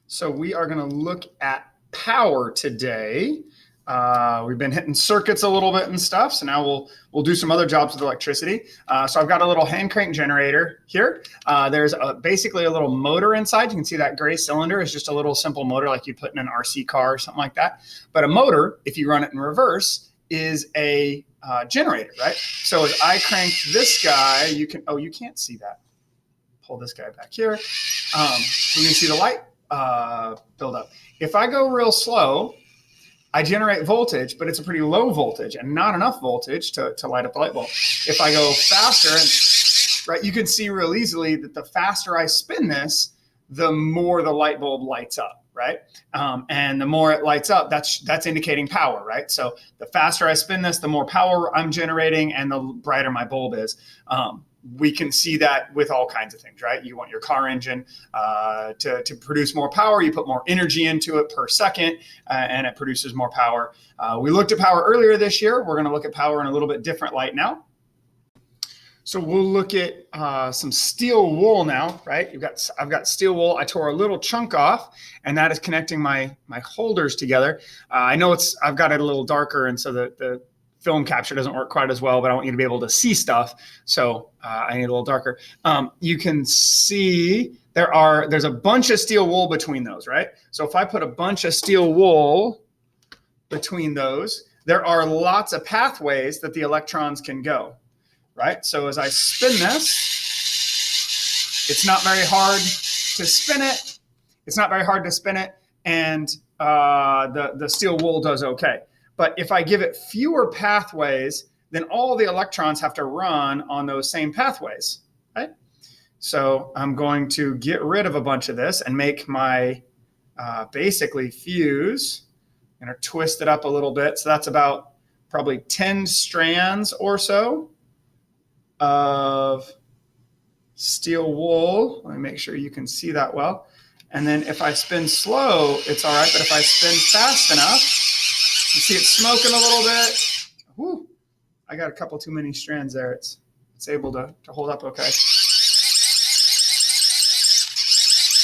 So we are going to look at power today. We've been hitting circuits a little bit and stuff, so now we'll do some other jobs with electricity. So I've got a little hand crank generator here. There's basically a little motor inside. You can see that gray cylinder is just a little simple motor like you put in an RC car or something like that. But a motor, if you run it in reverse, is a generator, right? So as I crank this guy, you can't see that. Pull this guy back here. You can see the light build up. If I go real slow, I generate voltage, but it's a pretty low voltage and not enough voltage to light up the light bulb. If I go faster, right, you can see real easily that the faster I spin this, the more the light bulb lights up, right? And the more it lights up, that's indicating power, right? So the faster I spin this, the more power I'm generating and the brighter my bulb is. We can see that with all kinds of things, right? You want your car engine to produce more power. You put more energy into it per second, and it produces more power. We looked at power earlier this year. We're going to look at power in a little bit different light now. So we'll look at some steel wool now, right? I've got steel wool. I tore a little chunk off, and that is connecting my holders together. I know I've got it a little darker, and so the film capture doesn't work quite as well, but I want you to be able to see stuff. So I need a little darker. You can see there's a bunch of steel wool between those, right? So if I put a bunch of steel wool between those, there are lots of pathways that the electrons can go, right? So as I spin this, it's not very hard to spin it. And the steel wool does okay. But if I give it fewer pathways, then all the electrons have to run on those same pathways, right? So I'm going to get rid of a bunch of this and make my basically fuse. I'm going to twist it up a little bit. So that's about probably 10 strands or so of steel wool. Let me make sure you can see that well. And then if I spin slow, it's all right. But if I spin fast enough, you see it's smoking a little bit. Whew. I got a couple too many strands there. It's able to hold up okay. I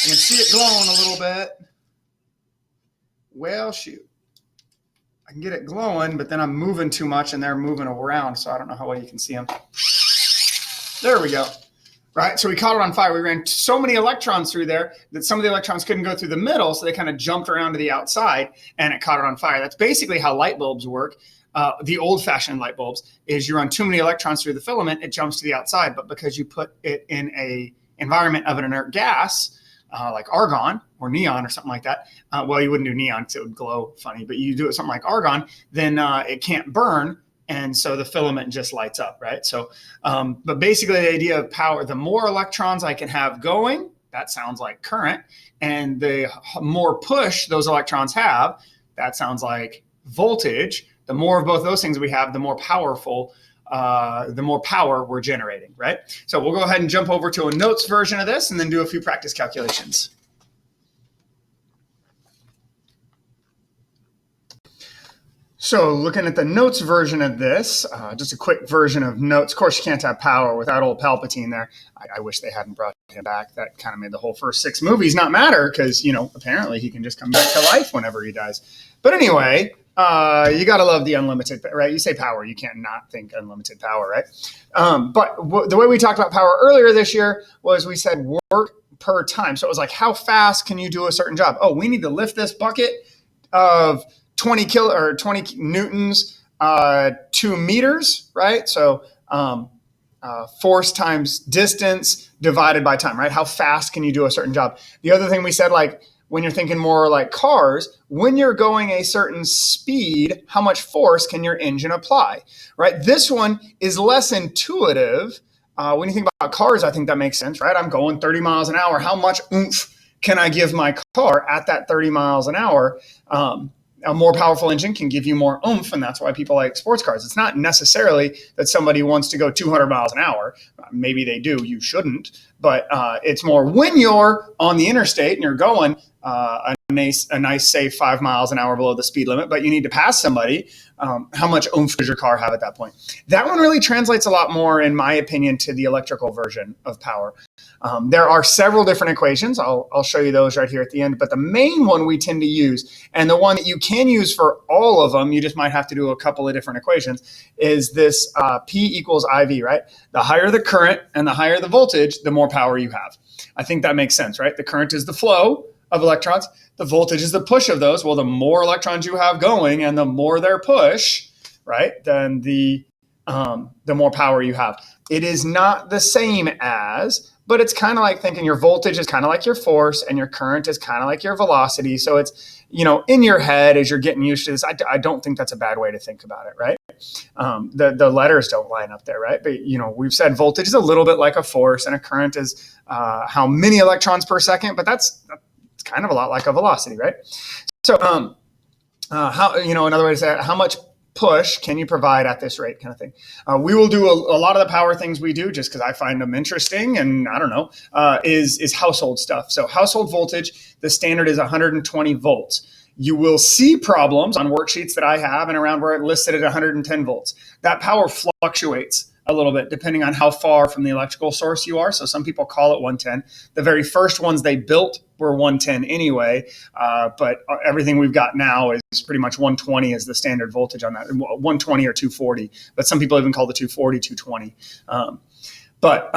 can see it glowing a little bit. Well, shoot. I can get it glowing, but then I'm moving too much and they're moving around, so I don't know how well you can see them. There we go. Right, so we caught it on fire. We ran so many electrons through there that some of the electrons couldn't go through the middle, so they kind of jumped around to the outside, and it caught it on fire. That's basically how light bulbs work. The old-fashioned light bulbs is you run too many electrons through the filament, it jumps to the outside. But because you put it in a environment of an inert gas, like argon or neon or something like that, well, you wouldn't do neon because it would glow funny, but you do it something like argon, then it can't burn. And so the filament just lights up, right? So, but basically the idea of power, the more electrons I can have going, that sounds like current. And the more push those electrons have, that sounds like voltage. The more of both those things we have, the more power we're generating, right? So we'll go ahead and jump over to a notes version of this and then do a few practice calculations. So looking at the notes version of this, just a quick version of notes. Of course, you can't have power without old Palpatine there. I wish they hadn't brought him back. That kind of made the whole first 6 movies not matter because, apparently he can just come back to life whenever he dies. But anyway, you got to love the unlimited, right? You say power, you can't not think unlimited power, right? But the way we talked about power earlier this year was we said work per time. So it was like, how fast can you do a certain job? Oh, we need to lift this bucket of 20 newtons, 2 meters, right? So force times distance divided by time, right? How fast can you do a certain job? The other thing we said, like when you're thinking more like cars, when you're going a certain speed, how much force can your engine apply, right? This one is less intuitive. When you think about cars, I think that makes sense, right? I'm going 30 miles an hour. How much oomph can I give my car at that 30 miles an hour? A more powerful engine can give you more oomph, and that's why people like sports cars. It's not necessarily that somebody wants to go 200 miles an hour. Maybe they do. You shouldn't. but it's more when you're on the interstate and you're going a nice, say 5 miles an hour below the speed limit, but you need to pass somebody. How much oomph does your car have at that point? That one really translates a lot more, in my opinion, to the electrical version of power. There are several different equations. I'll show you those right here at the end. But the main one we tend to use, and the one that you can use for all of them, you just might have to do a couple of different equations, is this P equals IV, right? The higher the current and the higher the voltage, the more power you have. I think that makes sense, right? The current is the flow of electrons. The voltage is the push of those. Well, the more electrons you have going and the more their push, right, then the more power you have. It is not the same as, but it's kind of like thinking your voltage is kind of like your force and your current is kind of like your velocity. So it's, in your head as you're getting used to this, I don't think that's a bad way to think about it, right? The letters don't line up there, right? But, we've said voltage is a little bit like a force and a current is how many electrons per second, but it's kind of a lot like a velocity, right? So how, another way to say it, how much push can you provide at this rate, kind of thing. We will do a lot of the power things we do just because I find them interesting, and I don't know, is household stuff. So household voltage, the standard is 120 volts. You will see problems on worksheets that I have and around where it listed at 110 volts. That power fluctuates a little bit depending on how far from the electrical source you are. So some people call it 110. The very first ones they built were 110 anyway, but everything we've got now is pretty much 120 is the standard voltage on that, 120 or 240. But some people even call the 240 220. But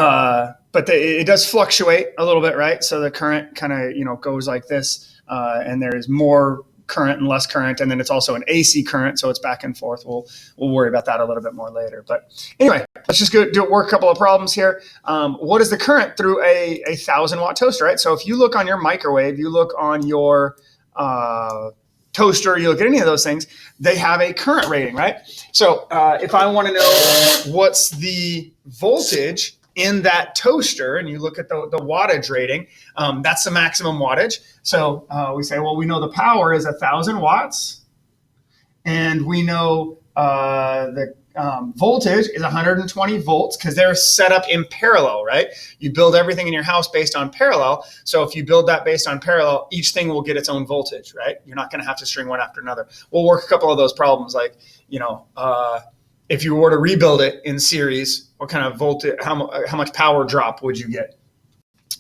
it does fluctuate a little bit, right? So the current kind of goes like this, and there is more current and less current, and then it's also an AC current, so it's back and forth. We'll worry about that a little bit more later. But anyway, let's just work a couple of problems here. What is the current through a 1,000-watt toaster, right? So if you look on your microwave, you look on your toaster, you look at any of those things, they have a current rating, right? So if I want to know what's the voltage in that toaster, and you look at the wattage rating, that's the maximum wattage. So we say, well, we know the power is 1,000 watts, and we know the voltage is 120 volts because they're set up in parallel, right? You build everything in your house based on parallel. So if you build that based on parallel, each thing will get its own voltage, right? You're not going to have to string one after another. We'll work a couple of those problems, like, if you were to rebuild it in series, what kind of voltage, how much power drop would you get?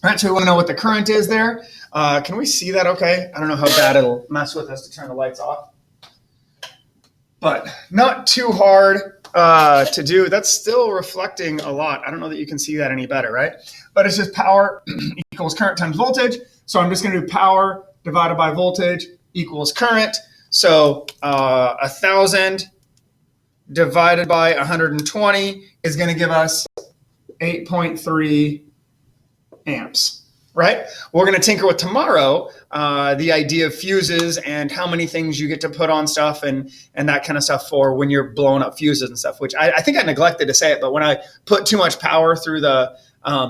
All right, so we want to know what the current is there. Can we see that okay? I don't know how bad it'll mess with us to turn the lights off. But not too hard to do. That's still reflecting a lot. I don't know that you can see that any better, right? But it's just power equals current times voltage. So I'm just going to do power divided by voltage equals current. So 1,000 divided by 120 is going to give us 8.3 amps, right? We're going to tinker with tomorrow the idea of fuses and how many things you get to put on stuff and that kind of stuff for when you're blowing up fuses and stuff, which I think I neglected to say it, but when I put too much power through the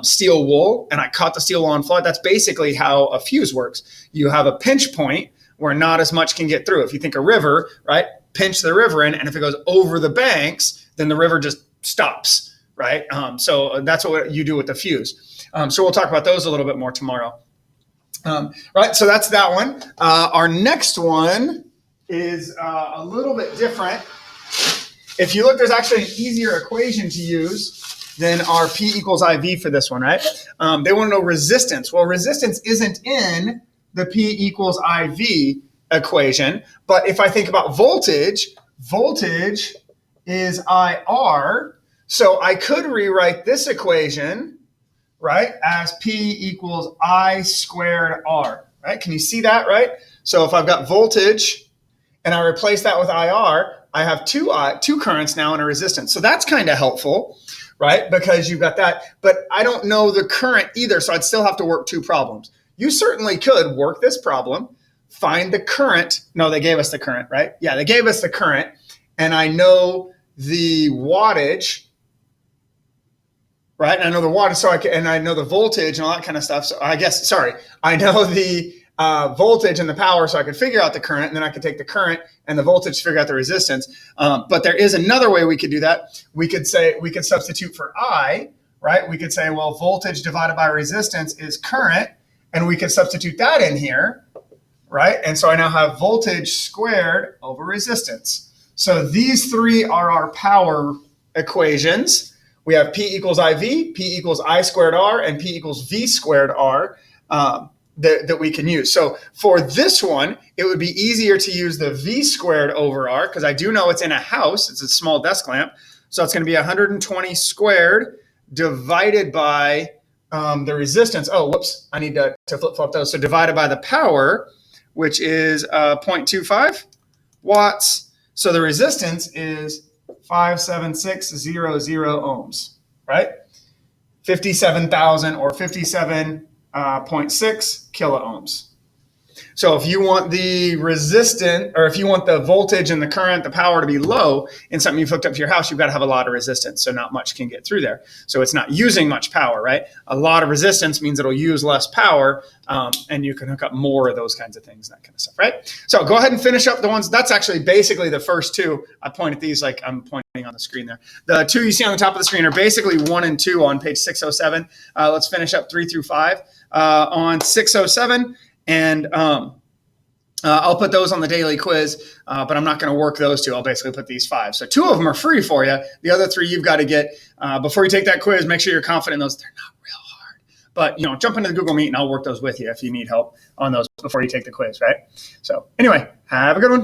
steel wool and I caught the steel wool on flood, that's basically how a fuse works. You have a pinch point where not as much can get through. If you think a river, right? Pinch the river in, and if it goes over the banks, then the river just stops, right? So that's what you do with the fuse. So we'll talk about those a little bit more tomorrow. Right, so that's that one. Our next one is a little bit different. If you look, there's actually an easier equation to use than our P equals IV for this one, right? They want to know resistance. Well, resistance isn't in the P equals IV equation, but if I think about voltage is IR, so I could rewrite this equation, right, as P equals I squared R, right? Can you see that, right? So if I've got voltage and I replace that with IR, I have two currents now in a resistance. So that's kind of helpful, right? Because you've got that, but I don't know the current either, so I'd still have to work two problems. You certainly could work this problem, find the current. No, they gave us the current, right? Yeah, they gave us the current, and I know the wattage, right? And I know the wattage, and I know the voltage and all that kind of stuff. So I know the voltage and the power, so I could figure out the current, and then I could take the current and the voltage to figure out the resistance. But there is another way we could do that. We could substitute for I, right? We could say, well, voltage divided by resistance is current, and we could substitute that in here, right? And so I now have voltage squared over resistance. So these three are our power equations. We have P equals IV, P equals I squared R, and P equals V squared R that we can use. So for this one, it would be easier to use the V squared over R because I do know it's in a house. It's a small desk lamp. So it's going to be 120 squared divided by the resistance. Oh, whoops. I need to flip-flop those. So divided by the power, which is 0.25 watts. So the resistance is 57600 ohms, right? 57,000 or 57.6 kilo ohms. So if you want the resistance, or if you want the voltage and the current, the power to be low in something you've hooked up to your house, you've got to have a lot of resistance. So not much can get through there. So it's not using much power, right? A lot of resistance means it'll use less power, and you can hook up more of those kinds of things, that kind of stuff, right? So go ahead and finish up the ones. That's actually basically the first two. I point at these like I'm pointing on the screen there. The two you see on the top of the screen are basically 1 and 2 on page 607. Let's finish up 3 through 5 on 607. And I'll put those on the daily quiz, but I'm not going to work those two. I'll basically put these 5. So 2 of them are free for you. The other 3 you've got to get. Before you take that quiz, make sure you're confident in those. They're not real hard. But, jump into the Google Meet and I'll work those with you if you need help on those before you take the quiz, right? So anyway, have a good one.